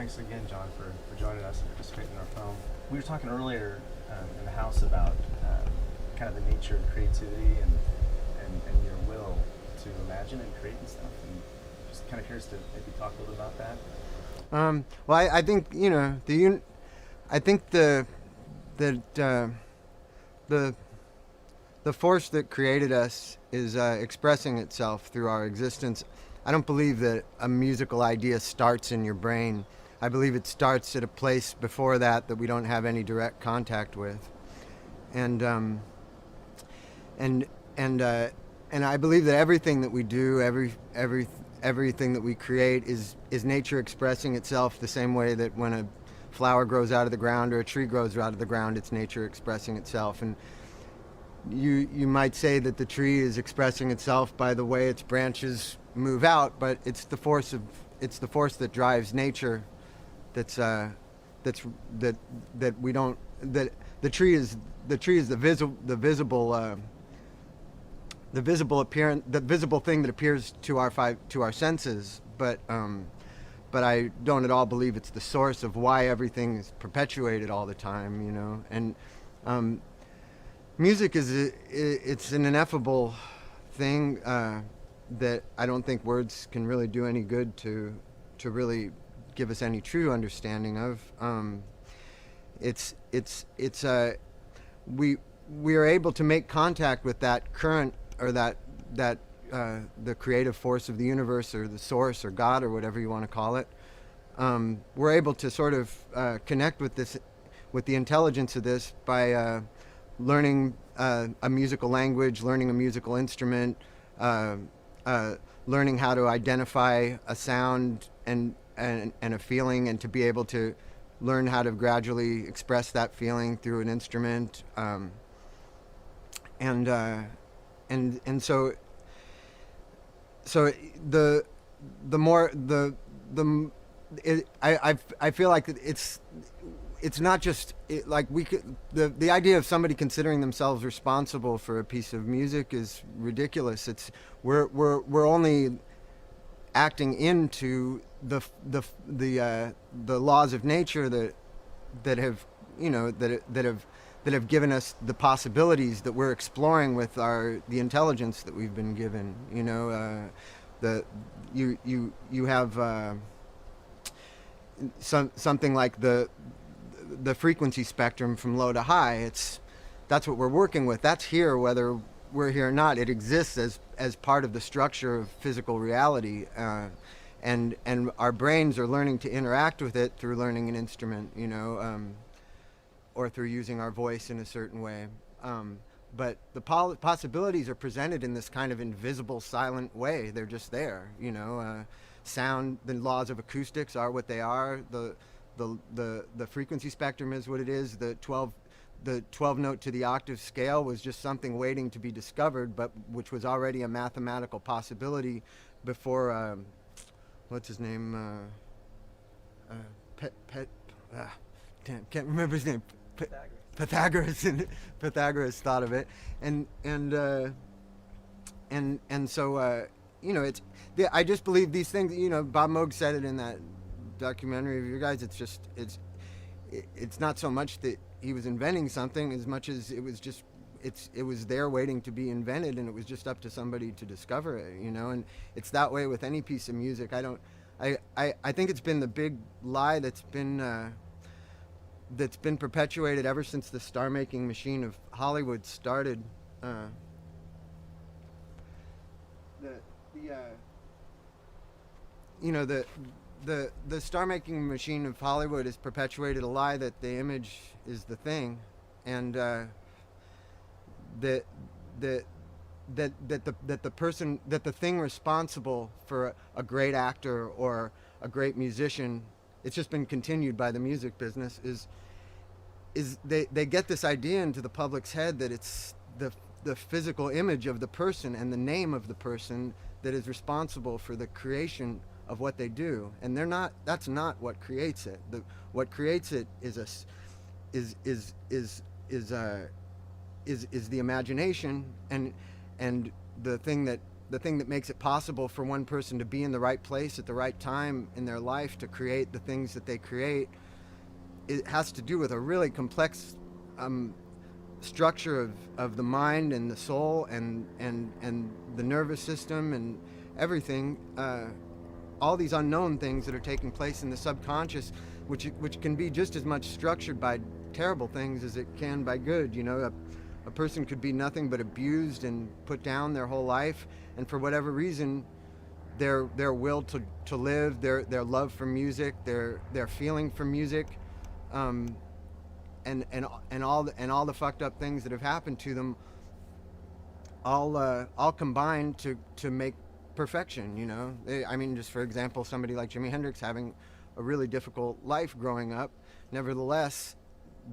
thanks again, John, for joining us and participating in our film. We were talking earlier in the house about kind of the nature of creativity and your will to imagine and create and stuff. And just kind of curious to maybe talk a little about that. Well, I think I think the the force that created us is expressing itself through our existence. I don't believe that a musical idea starts in your brain. I believe it starts at a place before that we don't have any direct contact with, and and and I believe that everything that we do, everything that we create is nature expressing itself the same way that when a flower grows out of the ground or a tree grows out of the ground, it's nature expressing itself. And you might say that the tree is expressing itself by the way its branches move out, but it's the force that drives nature. That's that we don't that the tree is the visible thing that appears to our senses, but I don't at all believe it's the source of why everything is perpetuated all the time, And music it's an ineffable thing that I don't think words can really do any good to really give us any true understanding of. We are able to make contact with that current, or that the creative force of the universe, or the source, or God, or whatever you want to call it. We're able to sort of connect with the intelligence of this by learning a musical language, learning a musical instrument, learning how to identify a sound and a feeling, and to be able to learn how to gradually express that feeling through an instrument, and so the more I feel like it's not just like we could, the idea of somebody considering themselves responsible for a piece of music is ridiculous. We're only acting into the laws of nature that have given us the possibilities that we're exploring with the intelligence that we've been given. You have something like the frequency spectrum from low to high. That's what we're working with. That's here whether we're here or not. It exists as part of the structure of physical reality, and our brains are learning to interact with it through learning an instrument, or through using our voice in a certain way. But the possibilities are presented in this kind of invisible, silent way. They're just there, Sound, the laws of acoustics are what they are. The frequency spectrum is what it is. The 12 note to the octave scale was just something waiting to be discovered, but which was already a mathematical possibility before what's his name? Can't remember his name. Pythagoras thought of it, and so it's. I just believe these things. Bob Moog said it in that documentary of your guys. It's not so much that he was inventing something as much as it was there waiting to be invented, and it was just up to somebody to discover it. And it's that way with any piece of music. I think it's been the big lie that's been perpetuated ever since the star-making machine of Hollywood started. The star-making machine of Hollywood has perpetuated a lie that the image is the thing, and that the thing responsible for a great actor or a great musician, it's just been continued by the music business, is they get this idea into the public's head that it's the physical image of the person and the name of the person that is responsible for the creation of what they do, and that's not what creates it. What creates it is the imagination, and the thing that the thing that makes it possible for one person to be in the right place at the right time in their life to create the things that they create, it has to do with a really complex structure of the mind and the soul and the nervous system and everything. All these unknown things that are taking place in the subconscious, which can be just as much structured by terrible things as it can by good. You know, a person could be nothing but abused and put down their whole life, and for whatever reason, their will to live, their love for music, their feeling for music, and all the fucked up things that have happened to them, all combined to make perfection. You know, I mean, just for example, somebody like Jimi Hendrix having a really difficult life growing up, nevertheless,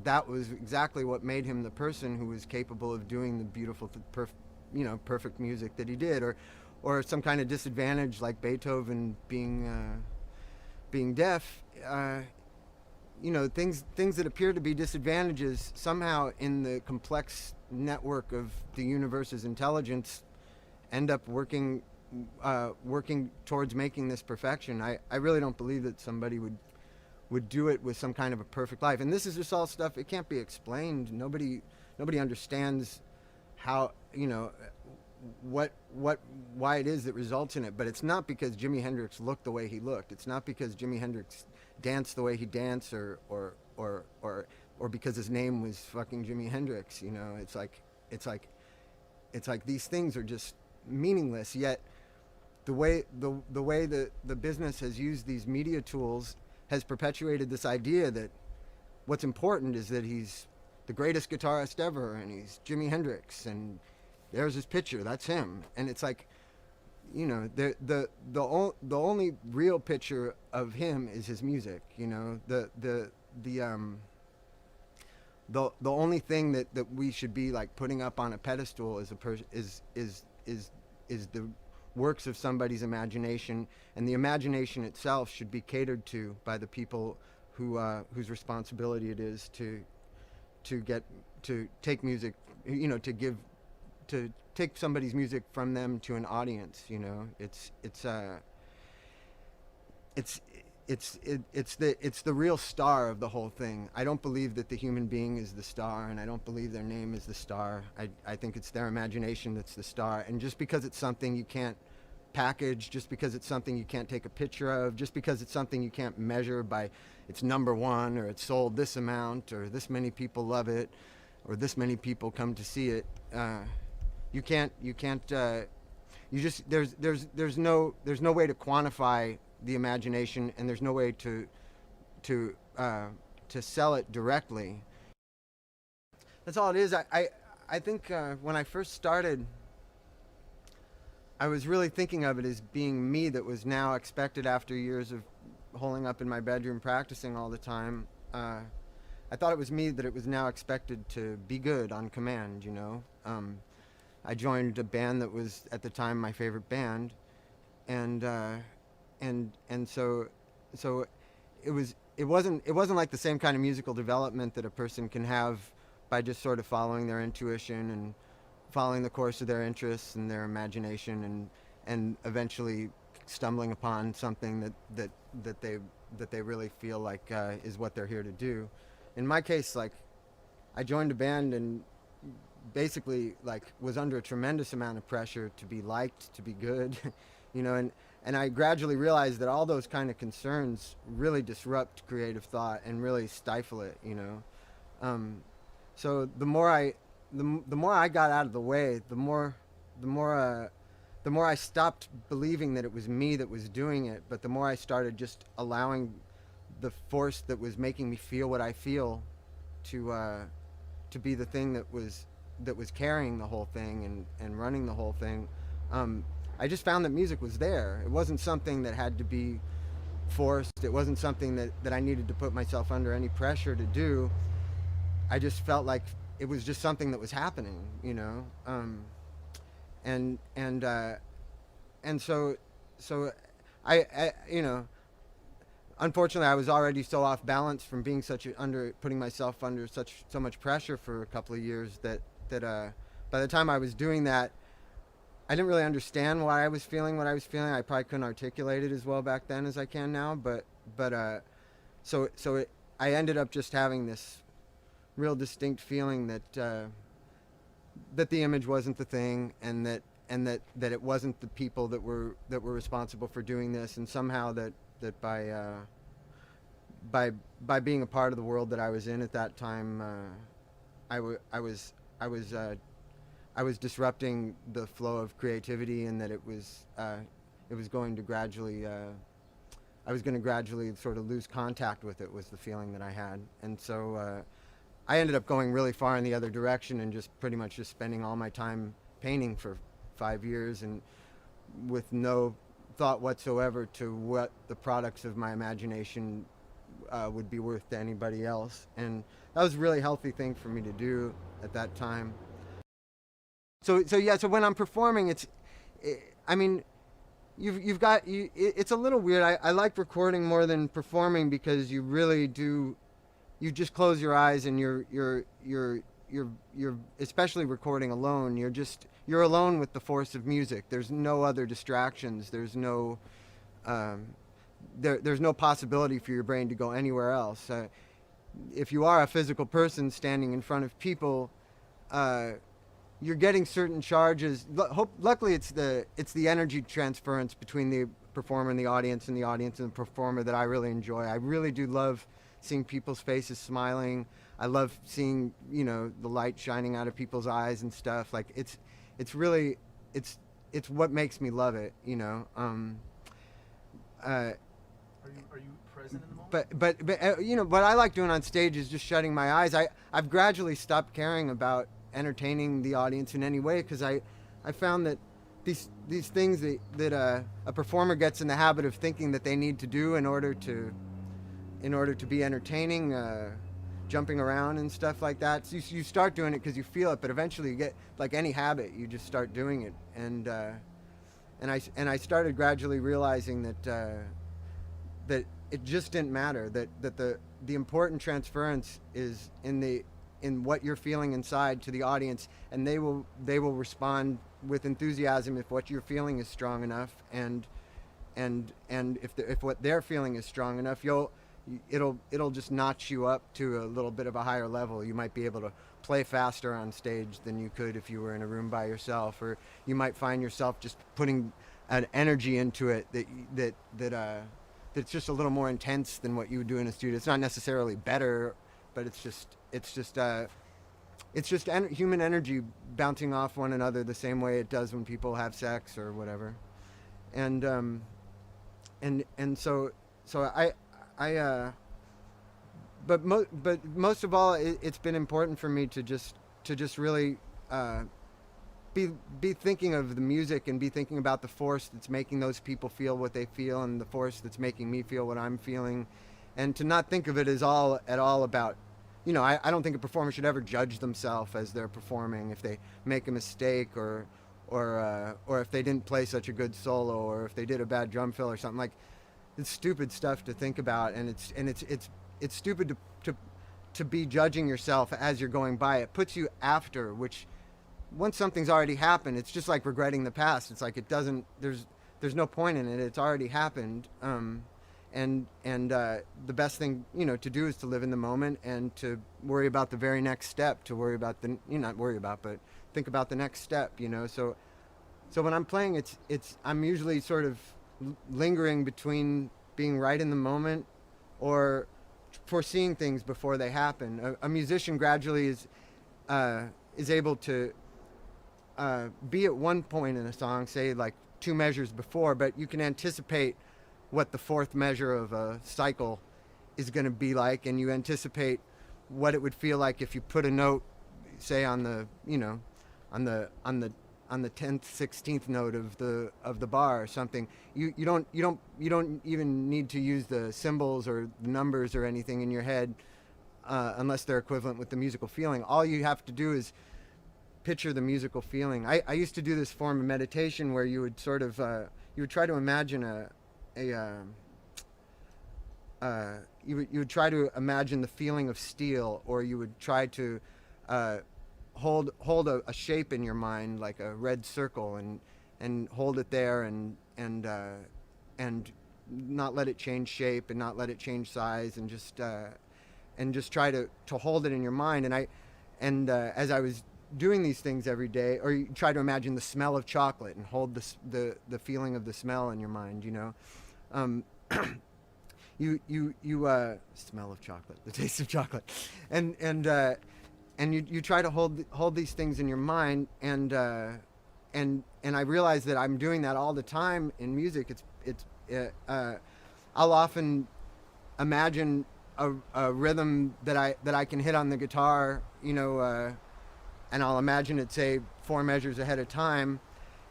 that was exactly what made him the person who was capable of doing the beautiful, perfect music that he did. Or some kind of disadvantage like Beethoven being deaf. Things that appear to be disadvantages somehow in the complex network of the universe's intelligence end up working towards making this perfection. I really don't believe that somebody would do it with some kind of a perfect life. And this is just all stuff, it can't be explained. Nobody understands how, why it is that results in it. But it's not because Jimi Hendrix looked the way he looked. It's not because Jimi Hendrix danced the way he danced, or because his name was fucking Jimi Hendrix. You know, it's like these things are just meaningless. Yet the way the business has used these media tools has perpetuated this idea that what's important is that he's the greatest guitarist ever, and he's Jimi Hendrix, and there's his picture, that's him. And it's like, the only real picture of him is his music. You know, the only thing that we should be like putting up on a pedestal is the works of somebody's imagination, and the imagination itself should be catered to by the people whose responsibility it is to take music, to take somebody's music from them to an audience. You know, it's the real star of the whole thing. I don't believe that the human being is the star, and I don't believe their name is the star. I think it's their imagination that's the star. And just because it's something you can't package, just because it's something you can't take a picture of, just because it's something you can't measure by it's number one, or it's sold this amount, or this many people love it, or this many people come to see it, there's no way to quantify the imagination, and there's no way to sell it directly. That's all it is. I think when I first started, I was really thinking of it as being me that was now expected after years of holing up in my bedroom practicing all the time. I thought it was me that it was now expected to be good on command, you know. I joined a band that was at the time my favorite band, and so it wasn't like the same kind of musical development that a person can have by just sort of following their intuition and following the course of their interests and their imagination, and eventually stumbling upon something that they really feel like is what they're here to do. In my case, like, I joined a band and basically like was under a tremendous amount of pressure to be liked, to be good, you know, and I gradually realized that all those kind of concerns really disrupt creative thought and really stifle it, you know. So the more I got out of the way, the more I stopped believing that it was me that was doing it, but the more I started just allowing the force that was making me feel what I feel to be the thing that was carrying the whole thing and running the whole thing. I just found that music was there. It wasn't something that had to be forced. It wasn't something that I needed to put myself under any pressure to do. I just felt like it was just something that was happening, you know. And so I you know, unfortunately, I was already so off balance from being putting myself under so much pressure for a couple of years that by the time I was doing that, I didn't really understand why I was feeling what I was feeling. I probably couldn't articulate it as well back then as I can now. I ended up just having this real distinct feeling that that the image wasn't the thing, and that it wasn't the people that were responsible for doing this, and somehow that by being a part of the world that I was in at that time, I was disrupting the flow of creativity, and that it was going to gradually I was going to gradually sort of lose contact with it, was the feeling that I had. And so I ended up going really far in the other direction, and just pretty much just spending all my time painting for 5 years, and with no thought whatsoever to what the products of my imagination would be worth to anybody else. And that was a really healthy thing for me to do at that time. So when I'm performing, I mean, it's a little weird. I like recording more than performing, because you really do, you just close your eyes, and you're especially recording alone, you're alone with the force of music. There's no other distractions. There's no there's no possibility for your brain to go anywhere else. If you are a physical person standing in front of people, you're getting certain charges. Luckily, it's the energy transference between the performer and the audience and the performer that I really enjoy. I really do love seeing people's faces smiling. I love seeing, the light shining out of people's eyes and stuff. Like it's really what makes me love it. Are you present in the moment? But what I like doing on stage is just shutting my eyes. I've gradually stopped caring about entertaining the audience in any way, because I found that these things that a performer gets in the habit of thinking that they need to do in order to be entertaining, jumping around and stuff like that. So you start doing it because you feel it, but eventually you get, like any habit, you just start doing it. And I started gradually realizing that it just didn't matter, that the important transference is in what you're feeling inside to the audience, and they will respond with enthusiasm if what you're feeling is strong enough, and if what they're feeling is strong enough, it'll just notch you up to a little bit of a higher level. You might be able to play faster on stage than you could if you were in a room by yourself, or you might find yourself just putting an energy into it that's just a little more intense than what you would do in a studio. It's not necessarily better, but it's just human energy bouncing off one another the same way it does when people have sex or whatever. And so but most of all, it's been important for me to just really be thinking of the music, and be thinking about the force that's making those people feel what they feel, and the force that's making me feel what I'm feeling, and to not think of it as at all about, I don't think a performer should ever judge themselves as they're performing if they make a mistake, or if they didn't play such a good solo, or if they did a bad drum fill or something. Like, it's stupid stuff to think about, and it's stupid to be judging yourself as you're going by. It puts you after, which, once something's already happened, it's just like regretting the past. It's like there's no point in it. It's already happened. And the best thing, to do is to live in the moment, and to worry about the very next step, to worry about not worry about, but think about the next step, So when I'm playing, I'm usually sort of lingering between being right in the moment or foreseeing things before they happen. A musician gradually is able to be at one point in a song, say like 2 measures before, but you can anticipate what the 4th measure of a cycle is going to be like, and you anticipate what it would feel like if you put a note, say on the 10th, 16th note of the bar or something. You don't even need to use the symbols or the numbers or anything in your head, unless they're equivalent with the musical feeling. All you have to do is picture the musical feeling. I used to do this form of meditation where you would sort of you would try to imagine you would try to imagine the feeling of steel, or you would try to hold a shape in your mind, like a red circle, and hold it there, and not let it change shape and not let it change size, and just try to hold it in your mind. As I was doing these things every day, or you try to imagine the smell of chocolate and hold the feeling of the smell in your mind, um, you smell of chocolate, the taste of chocolate, and you try to hold these things in your mind, and I realize that I'm doing that all the time in music. I'll often imagine a rhythm that I can hit on the guitar, and I'll imagine it, say, 4 measures ahead of time,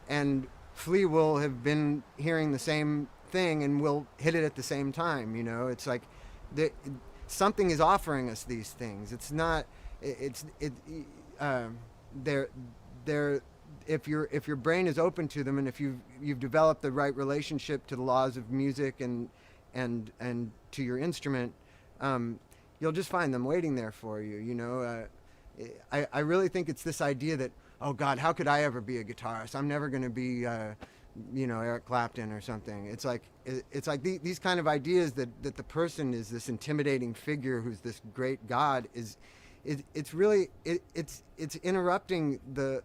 and Flea will have been hearing the same thing and will hit it at the same time. It's like something is offering us these things. It's not. They're if your brain is open to them, and if you've developed the right relationship to the laws of music and to your instrument, you'll just find them waiting there for you. I really think it's this idea that, oh God, how could I ever be a guitarist? I'm never going to be Eric Clapton or something. It's like these kind of ideas that the person is this intimidating figure who's this great God it's really interrupting the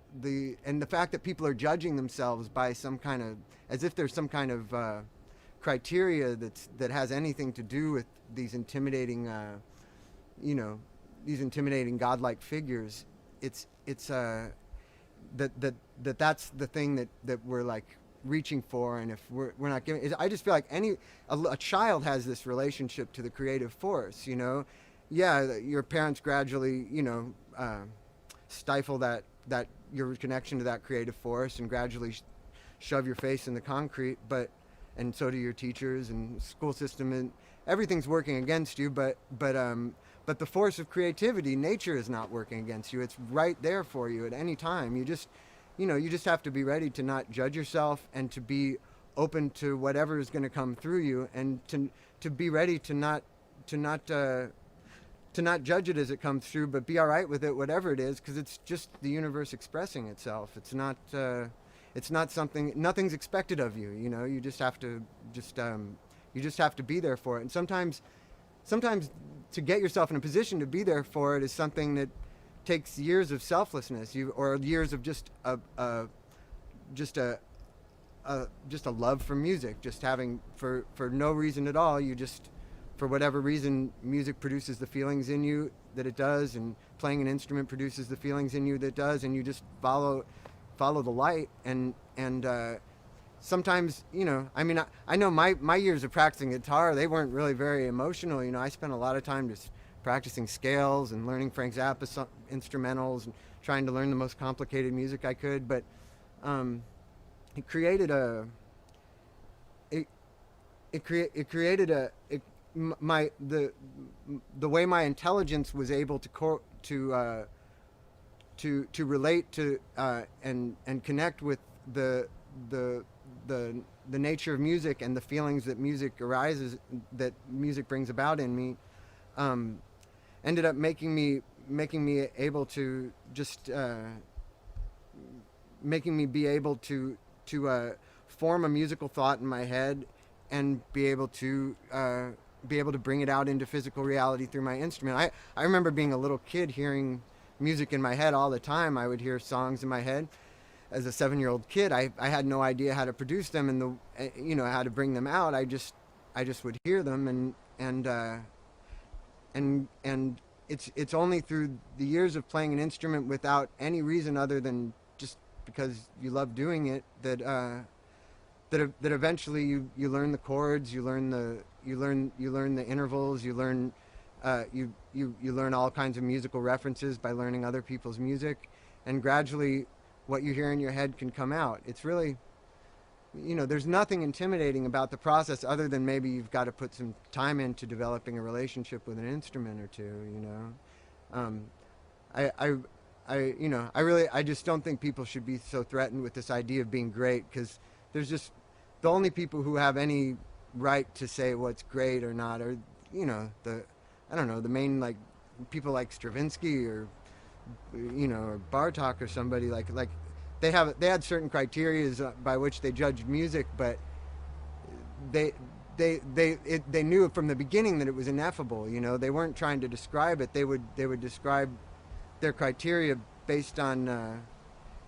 fact that people are judging themselves by some kind of, as if there's some kind of criteria that has anything to do with these intimidating godlike figures. It's that's the thing that we're like reaching for, and if we're not giving it, I just feel like a child has this relationship to the creative force. Yeah, your parents gradually, stifle that your connection to that creative force, and gradually shove your face in the concrete. And so do your teachers and school system, and everything's working against you. But the force of creativity, nature, is not working against you. It's right there for you at any time. You just have to be ready to not judge yourself, and to be open to whatever is going to come through you, and to be ready to not judge it as it comes through, but be all right with it, whatever it is, because it's just the universe expressing itself. It's not something. Nothing's expected of you. You just have to be there for it. And sometimes to get yourself in a position to be there for it is something that takes years of selflessness, or years of just a love for music, just having for no reason at all. For whatever reason, music produces the feelings in you that it does, and playing an instrument produces the feelings in you that it does, and you just follow the light. And sometimes, I know my years of practicing guitar, they weren't really very emotional. I spent a lot of time just practicing scales and learning Frank Zappa instrumentals and trying to learn the most complicated music I could. But it created the way my intelligence was able to relate to and connect with the nature of music and the feelings that music brings about in me, ended up making me able to just making me be able to form a musical thought in my head, and be able to bring it out into physical reality through my instrument. I remember being a little kid hearing music in my head all the time. I would hear songs in my head. As a 7-year-old kid, I had no idea how to produce them and how to bring them out. I just would hear them, and it's only through the years of playing an instrument without any reason other than just because you love doing it that eventually you learn the chords, you learn the intervals, you learn all kinds of musical references by learning other people's music, and gradually what you hear in your head can come out. It's really, there's nothing intimidating about the process other than maybe you've got to put some time into developing a relationship with an instrument or two. I just don't think people should be so threatened with this idea of being great, because there's just the only people who have any right to say what's great or not are the main, like, people like Stravinsky or or Bartok or somebody like they had certain criteria by which they judged music, but they they knew from the beginning that it was ineffable. You know, they weren't trying to describe it. They would describe their criteria based on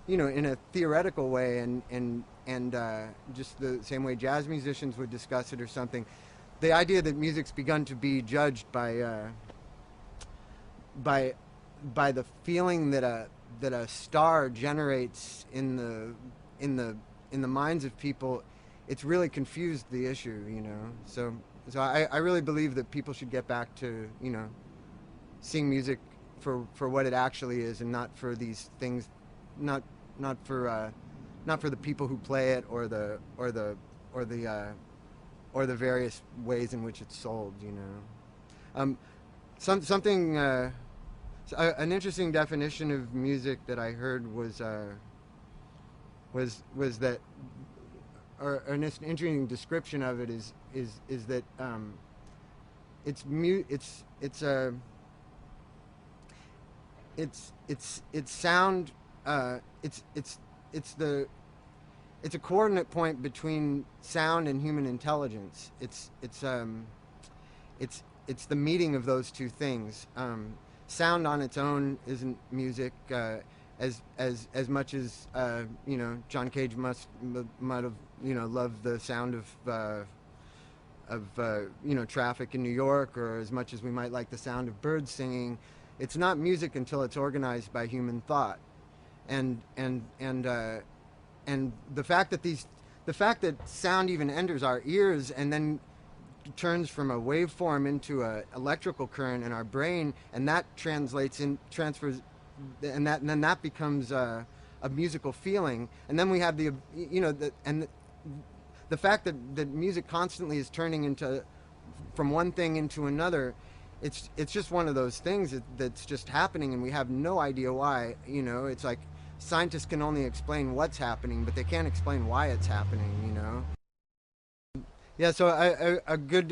you know, in a theoretical way, and just the same way jazz musicians would discuss it or something. The idea that music's begun to be judged by by the feeling that a star generates in the minds of people, it's really confused the issue, you know. So I really believe that people should get back to, you know, seeing music for what it actually is, and not for these things, not for the people who play it, or the various ways in which it's sold, you know. Something an interesting definition of music that I heard was that, or an interesting description of it is that it's sound, it's a coordinate point between sound and human intelligence. It's the meeting of those two things. Sound on its own isn't music, as much as you know, John Cage might have, you know, loved the sound of you know, traffic in New York, or as much as we might like the sound of birds singing. It's not music until it's organized by human thought, and the fact that sound even enters our ears and then turns from a waveform into a electrical current in our brain, and that transfers, and then that becomes a musical feeling, and then we have the, you know, the fact that music constantly is turning into, from one thing into another. It's just one of those things that's just happening, and we have no idea why. You know, it's like scientists can only explain what's happening, but they can't explain why it's happening, you know. Yeah, so a good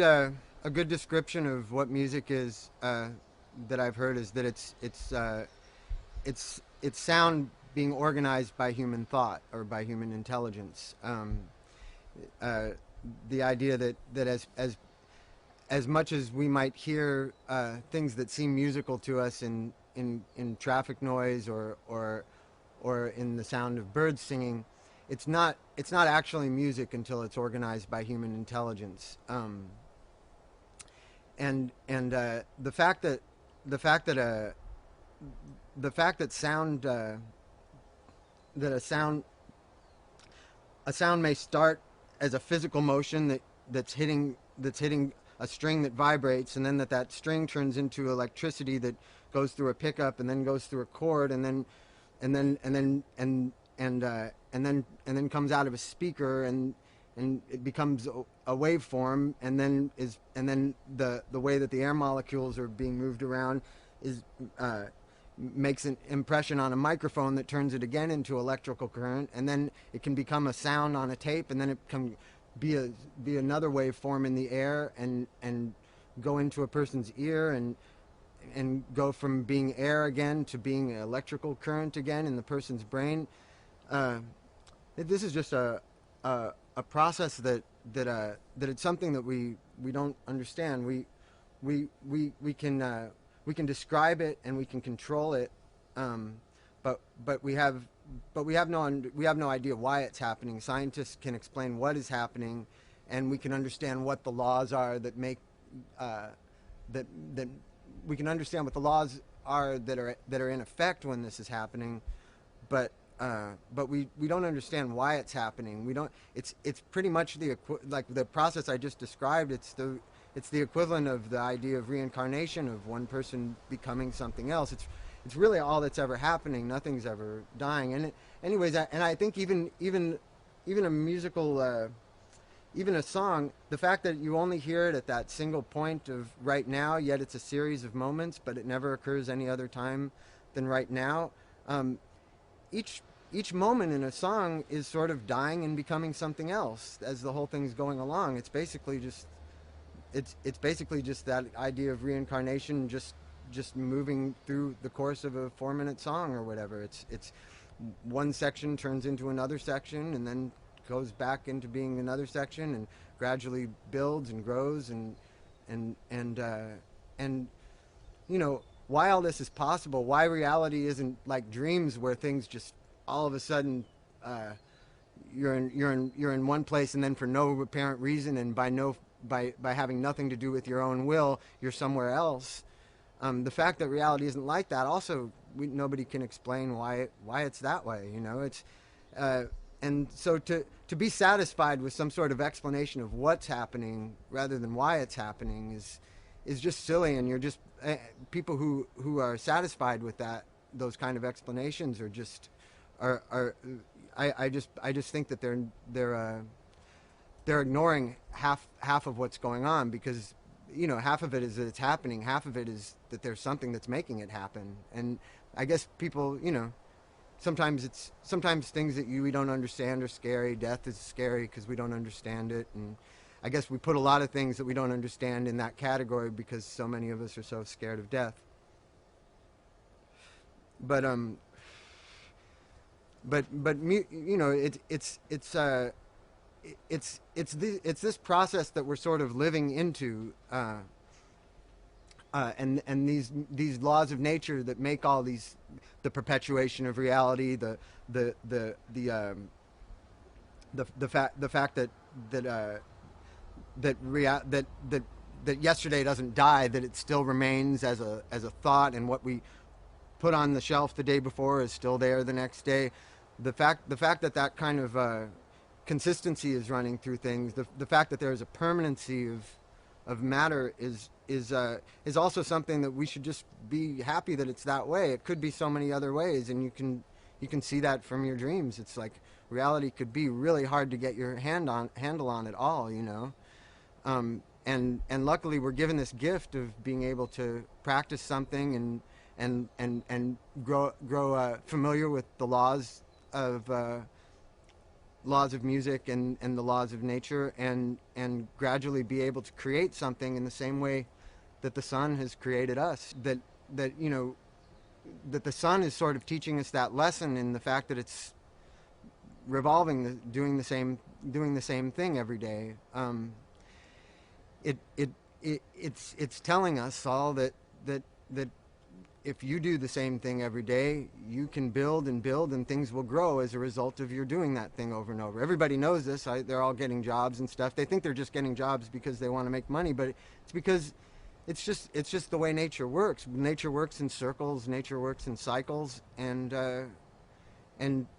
description of what music is, that I've heard, is that it's sound being organized by human thought, or by human intelligence. The idea that as much as we might hear things that seem musical to us in traffic noise, or in the sound of birds singing, it's not actually music until it's organized by human intelligence. And the fact that sound, a sound may start as a physical motion that's hitting a string that vibrates, and then that string turns into electricity that goes through a pickup, and then goes through a chord, and then comes out of a speaker, and it becomes a waveform, and then the way that the air molecules are being moved around makes an impression on a microphone that turns it again into electrical current, and then it can become a sound on a tape, and then it can be another waveform in the air, and go into a person's ear, and go from being air again to being electrical current again in the person's brain. This is just a process that it's something that we don't understand. We can describe it, and we can control it, but we have no idea why it's happening. Scientists can explain what is happening, and we can understand what the laws are that make that we can understand what the laws are that are in effect when this is happening, but we don't understand why it's happening. It's pretty much like the process I just described. It's the equivalent of the idea of reincarnation, of one person becoming something else. It's really all that's ever happening. Nothing's ever dying. And anyways, I think even a musical, even a song, the fact that you only hear it at that single point of right now, yet it's a series of moments, but it never occurs any other time than right now. Each moment in a song is sort of dying and becoming something else as the whole thing's going along. It's basically just that idea of reincarnation, just moving through the course of a 4-minute song or whatever. one section turns into another section, and then goes back into being another section, and gradually builds and grows, and you know, why all this is possible, why reality isn't like dreams where things just all of a sudden you're in one place, and then for no apparent reason and by having nothing to do with your own will, you're somewhere else. The fact that reality isn't like that also, nobody can explain why it's that way. You know, it's and so to be satisfied with some sort of explanation of what's happening rather than why it's happening is just silly. And you're just people who are satisfied with those kind of explanations are just are I just think that they're ignoring half of what's going on, because you know, half of it is that it's happening, half of it is that there's something that's making it happen. And I guess people, you know, sometimes things that we don't understand are scary. Death is scary because we don't understand it, and I guess we put a lot of things that we don't understand in that category because so many of us are so scared of death. But you know, it's this process that we're sort of living into, and these laws of nature that make all these, the perpetuation of reality, the fact that yesterday doesn't die, that it still remains as a thought, and what we put on the shelf the day before is still there the next day. The fact that kind of consistency is running through things. The fact that there is a permanency of matter is also something that we should just be happy that it's that way. It could be so many other ways, and you can see that from your dreams. It's like reality could be really hard to get your handle on at all, you know. And luckily we're given this gift of being able to practice something and grow familiar with the laws of music and the laws of nature, and gradually be able to create something in the same way that the sun has created us. That you know, that the sun is sort of teaching us that lesson in the fact that it's revolving, doing the same thing every day. It's telling us all that if you do the same thing every day, you can build and build, and things will grow as a result of your doing that thing over and over. Everybody knows this. They're all getting jobs and stuff. They think they're just getting jobs because they want to make money, but it's because it's just the way nature works. Nature works in circles. Nature works in cycles, and if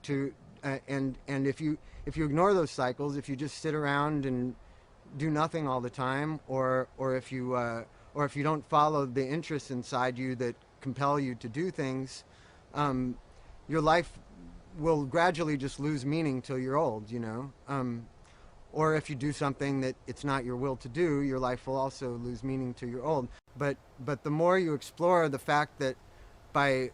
you ignore those cycles, if you just sit around and do nothing all the time, or if you don't follow the interests inside you that compel you to do things, your life will gradually just lose meaning till you're old, you know. Or if you do something that it's not your will to do, your life will also lose meaning till you're old. But the more you explore the fact that by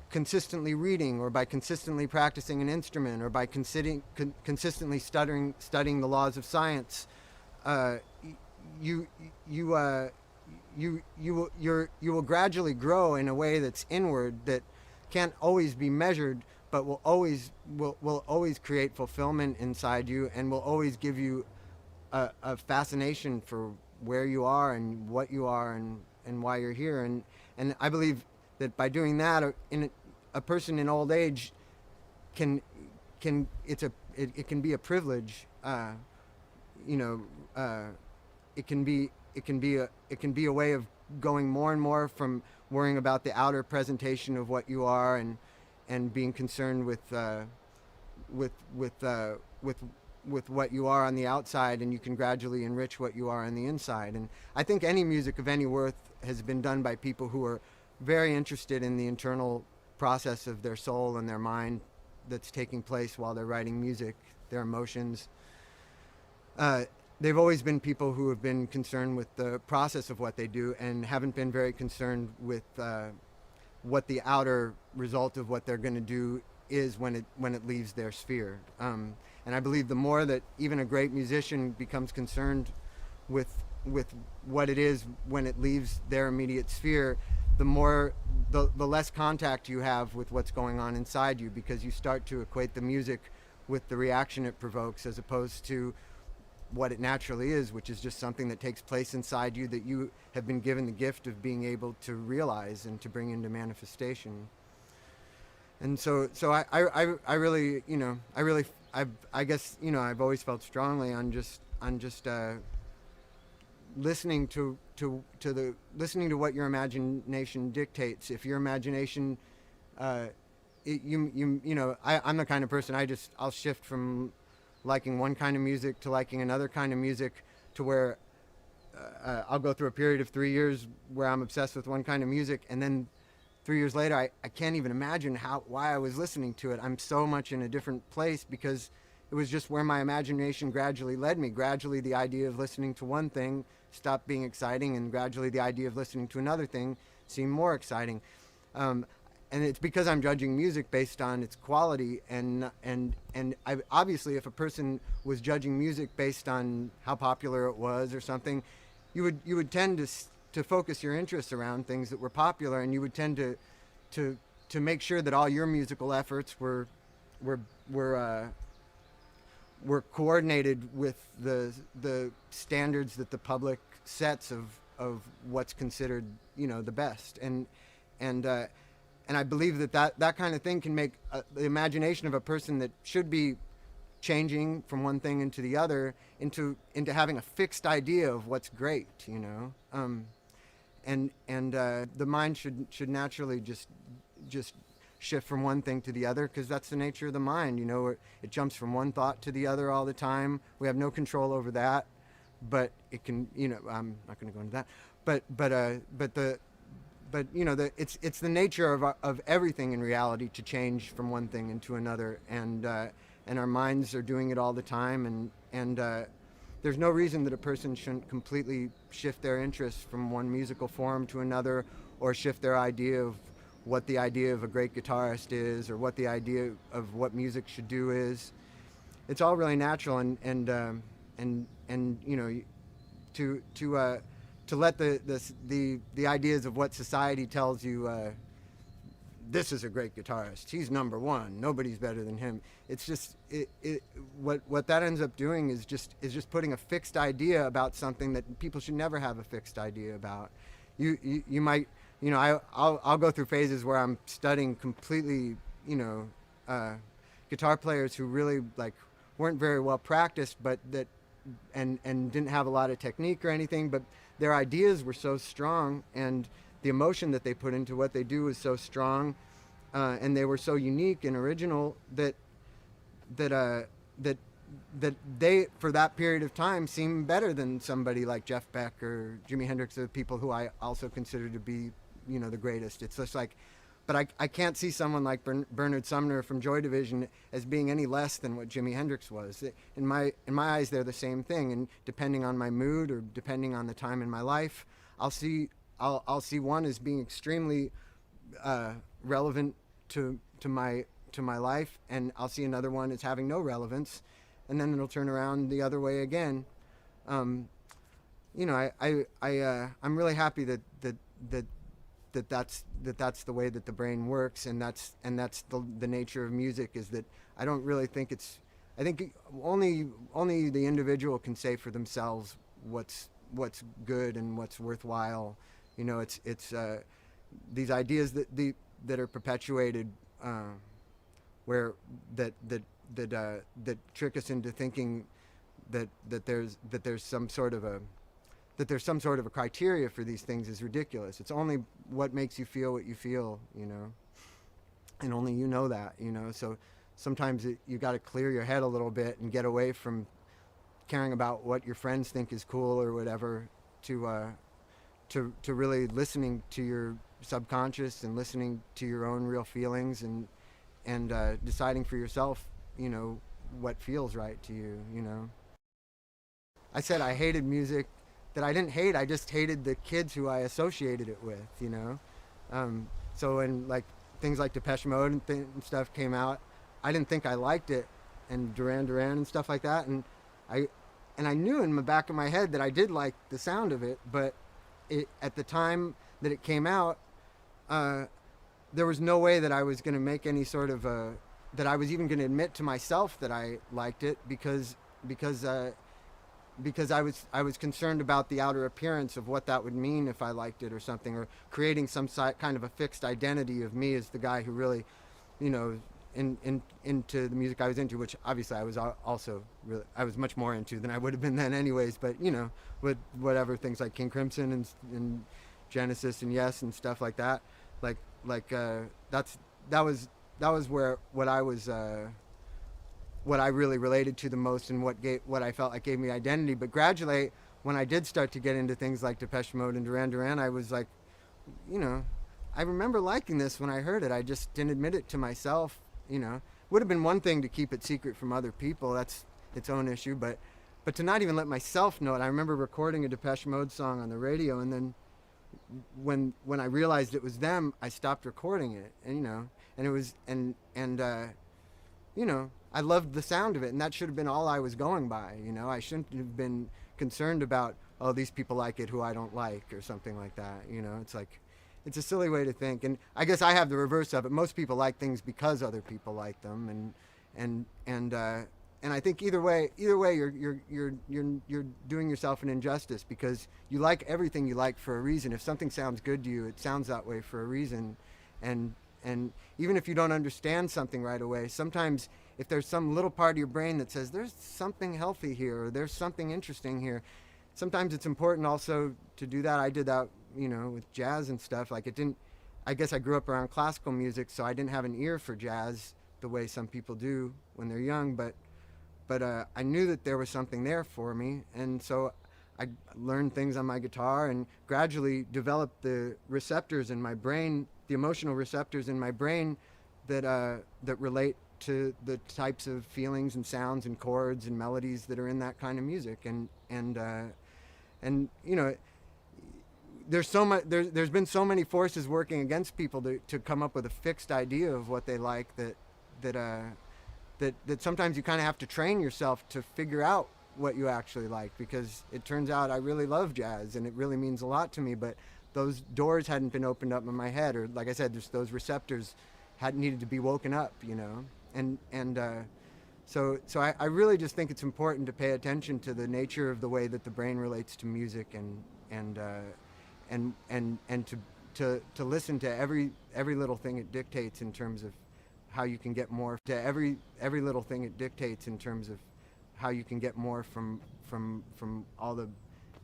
consistently reading, or by consistently practicing an instrument, or by consistently studying the laws of science, you will gradually grow in a way that's inward, that can't always be measured, but will always create fulfillment inside you, and will always give you a fascination for where you are and what you are and why you're here. And I believe that by doing that, a person in old age it can be a privilege. It can be a way of going more and more from worrying about the outer presentation of what you are, and being concerned with what you are on the outside, and you can gradually enrich what you are on the inside. And I think any music of any worth has been done by people who are very interested in the internal process of their soul and their mind that's taking place while they're writing music, their emotions. They've always been people who have been concerned with the process of what they do, and haven't been very concerned with what the outer result of what they're going to do is when it leaves their sphere. And I believe the more that even a great musician becomes concerned with what it is when it leaves their immediate sphere, the more the less contact you have with what's going on inside you, because you start to equate the music with the reaction it provokes, as opposed to what it naturally is, which is just something that takes place inside you that you have been given the gift of being able to realize and to bring into manifestation. And I really, I guess, I've always felt strongly on just listening listening to what your imagination dictates. If your imagination, I'm the kind of person, I'll shift from liking one kind of music to liking another kind of music, to where I'll go through a period of 3 years where I'm obsessed with one kind of music, and then 3 years later I can't even imagine why I was listening to it. I'm so much in a different place, because it was just where my imagination gradually led me. Gradually the idea of listening to one thing stopped being exciting, and gradually the idea of listening to another thing seemed more exciting. And it's because I'm judging music based on its quality, and obviously, if a person was judging music based on how popular it was or something, you would tend to focus your interests around things that were popular, and you would tend to make sure that all your musical efforts were coordinated with the standards that the public sets of what's considered, the best. And I believe that kind of thing can make the imagination of a person that should be changing from one thing into the other into having a fixed idea of what's great, and the mind should naturally just shift from one thing to the other, because that's the nature of the mind. It jumps from one thought to the other all the time. We have no control over that, but it can. I'm not going to go into that, but it's the nature of everything in reality to change from one thing into another, and our minds are doing it all the time, and there's no reason that a person shouldn't completely shift their interests from one musical form to another, or shift their idea of what the idea of a great guitarist is, or what the idea of what music should do is. It's all really natural, and to let the ideas of what society tells you, this is a great guitarist, he's number one, nobody's better than him. It's just what that ends up doing is just putting a fixed idea about something that people should never have a fixed idea about. You might, I'll go through phases where I'm studying completely, guitar players who really weren't very well practiced, but and didn't have a lot of technique or anything, but their ideas were so strong, and the emotion that they put into what they do was so strong, and they were so unique and original that they, for that period of time, seemed better than somebody like Jeff Beck or Jimi Hendrix, or people who I also consider to be, the greatest. It's just but I can't see someone like Bernard Sumner from Joy Division as being any less than what Jimi Hendrix was. In my eyes, they're the same thing, and depending on my mood or depending on the time in my life, I'll see one as being extremely relevant to my life, and I'll see another one as having no relevance, and then it'll turn around the other way again. I'm really happy that's the way that the brain works, and that's the nature of music, is that I don't really think I think only the individual can say for themselves what's good and what's worthwhile. It's these ideas that are perpetuated, where that trick us into thinking that there's some sort of a criteria for these things is ridiculous. It's only what makes you feel what you feel, and only that, So sometimes you got to clear your head a little bit and get away from caring about what your friends think is cool or whatever, to really listening to your subconscious and listening to your own real feelings, and deciding for yourself, what feels right to you. I said I hated music that I didn't hate. I just hated the kids who I associated it with, So when things like Depeche Mode and stuff came out, I didn't think I liked it, and Duran Duran and stuff like that, and I knew in the back of my head that I did like the sound of it, but at the time that it came out, there was no way that I was going to make any sort of that I was even going to admit to myself that I liked it because I was concerned about the outer appearance of what that would mean if I liked it or something, or creating some kind of a fixed identity of me as the guy who really, you know, into the music I was into, which obviously I was also really, I was much more into than I would have been then anyways, but you know, with whatever things like King Crimson and Genesis and Yes and stuff like that, that was where what I was what I really related to the most, and what I felt like gave me identity. But gradually, when I did start to get into things like Depeche Mode and Duran Duran, I was like, you know, I remember liking this when I heard it. I just didn't admit it to myself. You know, would have been one thing to keep it secret from other people. That's its own issue. But to not even let myself know it. I remember recording a Depeche Mode song on the radio, and then when I realized it was them, I stopped recording it. And you know, and it was you know, I loved the sound of it, and that should have been all I was going by. You know, I shouldn't have been concerned about, oh, these people like it who I don't like, or something like that. You know, it's like, it's a silly way to think, and I guess I have the reverse of it. Most people like things because other people like them, and I think either way you're doing yourself an injustice, because you like everything you like for a reason. If something sounds good to you, it sounds that way for a reason, and even if you don't understand something right away, sometimes if there's some little part of your brain that says there's something healthy here, or there's something interesting here, sometimes it's important also to do that. I did that, you know, with jazz and stuff. Like, it didn't, I guess I grew up around classical music, so I didn't have an ear for jazz the way some people do when they're young, but I knew that there was something there for me, and so I learned things on my guitar and gradually developed the receptors in my brain, the emotional receptors in my brain that relate to the types of feelings and sounds and chords and melodies that are in that kind of music. And you know, there's so much, there's been so many forces working against people to come up with a fixed idea of what they like, that sometimes you kind of have to train yourself to figure out what you actually like, because it turns out I really love jazz and it really means a lot to me, but those doors hadn't been opened up in my head, or like I said, just those receptors hadn't needed to be woken up, you know. So I really just think it's important to pay attention to the nature of the way that the brain relates to music, and to listen to every little thing it dictates in terms of how you can get more, to every little thing it dictates in terms of how you can get more from all the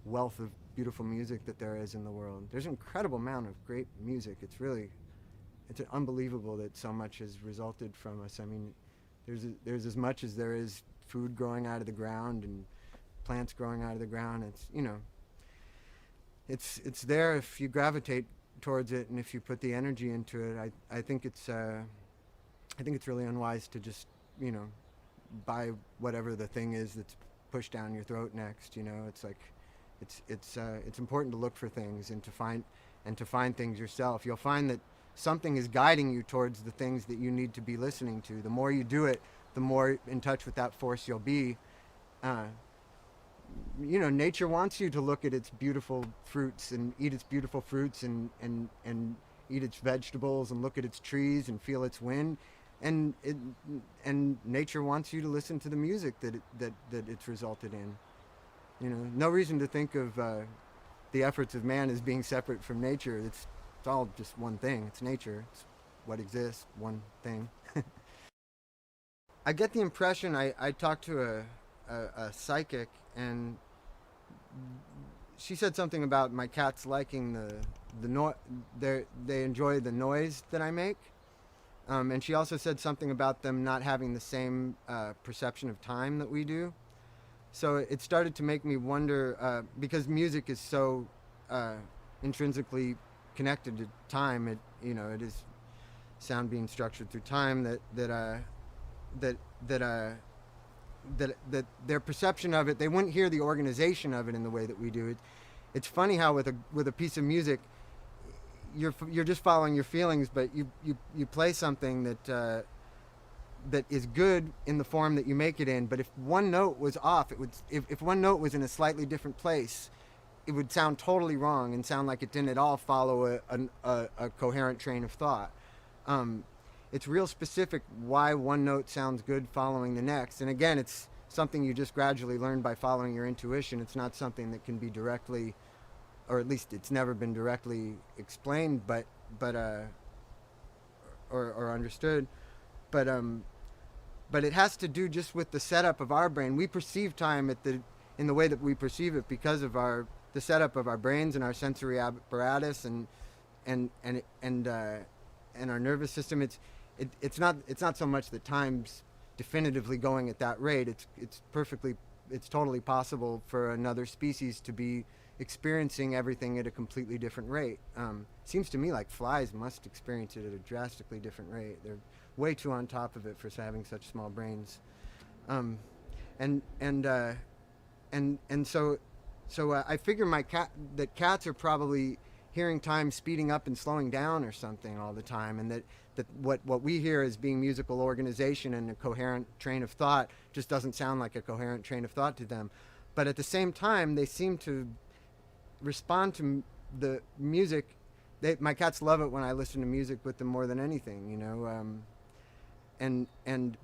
wealth of beautiful music that there is in the world. There's an incredible amount of great music. It's unbelievable that so much has resulted from us. I mean, there's as much as there is food growing out of the ground and plants growing out of the ground. It's, you know, it's there if you gravitate towards it, and if you put the energy into it. I think it's really unwise to just, you know, buy whatever the thing is that's pushed down your throat next. You know, it's like, it's important to look for things and to find things yourself. You'll find that something is guiding you towards the things that you need to be listening to. The more you do it, the more in touch with that force you'll be. You know, nature wants you to look at its beautiful fruits and eat its beautiful fruits, and eat its vegetables and look at its trees and feel its wind. And nature wants you to listen to the music that it's resulted in. You know, no reason to think of the efforts of man as being separate from nature. It's all just one thing. It's nature. It's what exists, one thing. I get the impression, I talked to a psychic, and she said something about my cats liking they enjoy the noise that I make. And she also said something about them not having the same perception of time that we do. So it started to make me wonder, because music is so intrinsically connected to time. It is sound being structured through time. That their perception of it, they wouldn't hear the organization of it in the way that we do. It's funny how with a piece of music, you're just following your feelings, but you play something that is good in the form that you make it in. But if one note was off, if one note was in a slightly different place, it would sound totally wrong and sound like it didn't at all follow a coherent train of thought. Um, it's real specific why one note sounds good following the next. And again, it's something you just gradually learn by following your intuition. It's not something that can be directly, or at least it's never been directly explained, but or understood. But but it has to do just with the setup of our brain. We perceive time in the way that we perceive it because of the setup of our brains and our sensory apparatus and and and uh, and our nervous system. It's not so much that time's definitively going at that rate. It's totally possible for another species to be experiencing everything at a completely different rate. Seems to me like flies must experience it at a drastically different rate. They're way too on top of it for having such small brains. Um, and and uh, and so I figure that cats are probably hearing time speeding up and slowing down or something all the time, and that what we hear as being musical organization and a coherent train of thought just doesn't sound like a coherent train of thought to them. But at the same time, they seem to respond to the music. My cats love it when I listen to music with them more than anything, you know.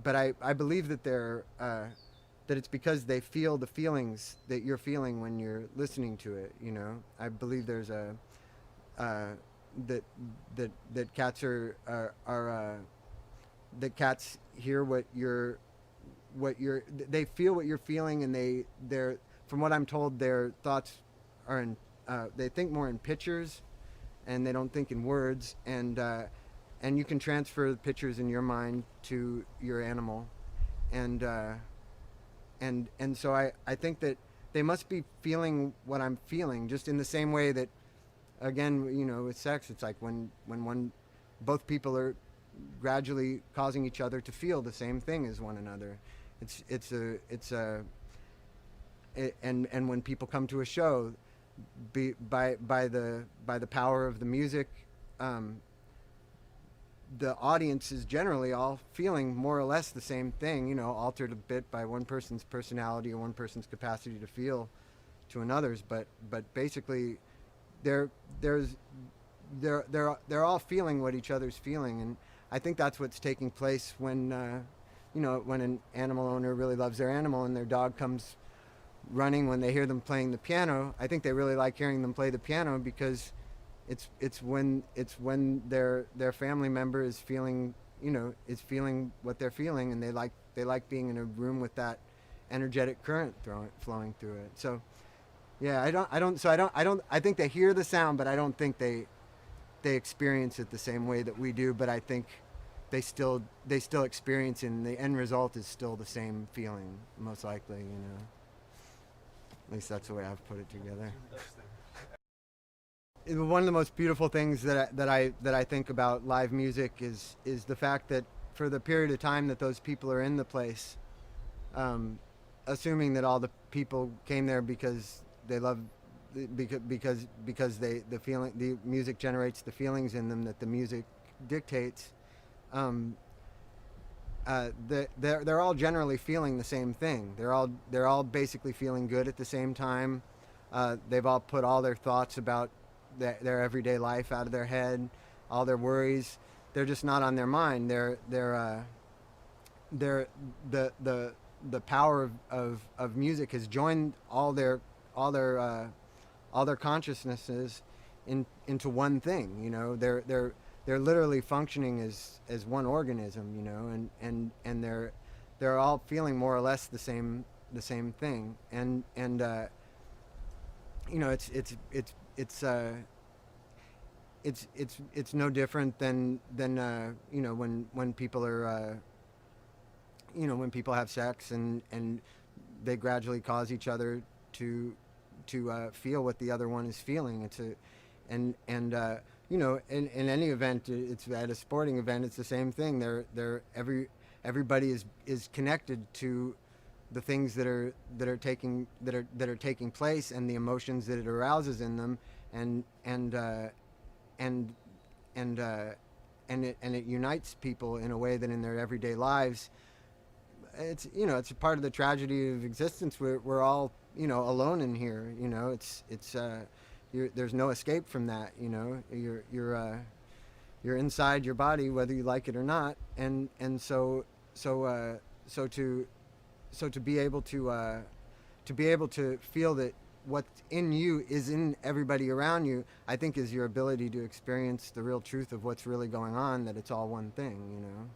But I believe that that it's because they feel the feelings that you're feeling when you're listening to it. You know, I believe there's that cats that cats hear they feel what you're feeling, and they're from what I'm told, their thoughts are they think more in pictures, and they don't think in words, and you can transfer the pictures in your mind to your animal, and so I think that they must be feeling what I'm feeling, just in the same way that, again, you know, with sex, it's like when both people are gradually causing each other to feel the same thing as one another. And when people come to a show, by the power of the music, the audience is generally all feeling more or less the same thing, you know, altered a bit by one person's personality or one person's capacity to feel to another's, but basically they're all feeling what each other's feeling. And I think that's what's taking place when you know, when an animal owner really loves their animal and their dog comes running when they hear them playing the piano. I think they really like hearing them play the piano because it's when their family member is feeling, you know, is feeling what they're feeling, and they like being in a room with that energetic current flowing through it. So yeah, I think they hear the sound, but I don't think they experience it the same way that we do. But I think they still experience it, and the end result is still the same feeling, most likely, you know. At least that's the way I've put it together. One of the most beautiful things that I think about live music is the fact that for the period of time that those people are in the place, assuming that all the people came there because they love, because the music generates the feelings in them that the music dictates. They're all generally feeling the same thing. They're all basically feeling good at the same time. They've all put all their thoughts about their everyday life out of their head, all their worries. They're just not on their mind. The power of music has joined all their consciousnesses into one thing. You know, they're literally functioning as one organism. You know, and they're all feeling more or less the same thing. And you know, it's no different than you know, when people are you know, when people have sex and they gradually cause each other to feel what the other one is feeling. And you know, in any event, it's at a sporting event, it's the same thing. Everybody is connected to the things that are taking place, and the emotions that it arouses in them, and it unites people in a way that in their everyday lives it's it's a part of the tragedy of existence. We're all alone in here. There's no escape from that. You're inside your body whether you like it or not, and so to be able to feel that what's in you is in everybody around you, I think is your ability to experience the real truth of what's really going on, that it's all one thing.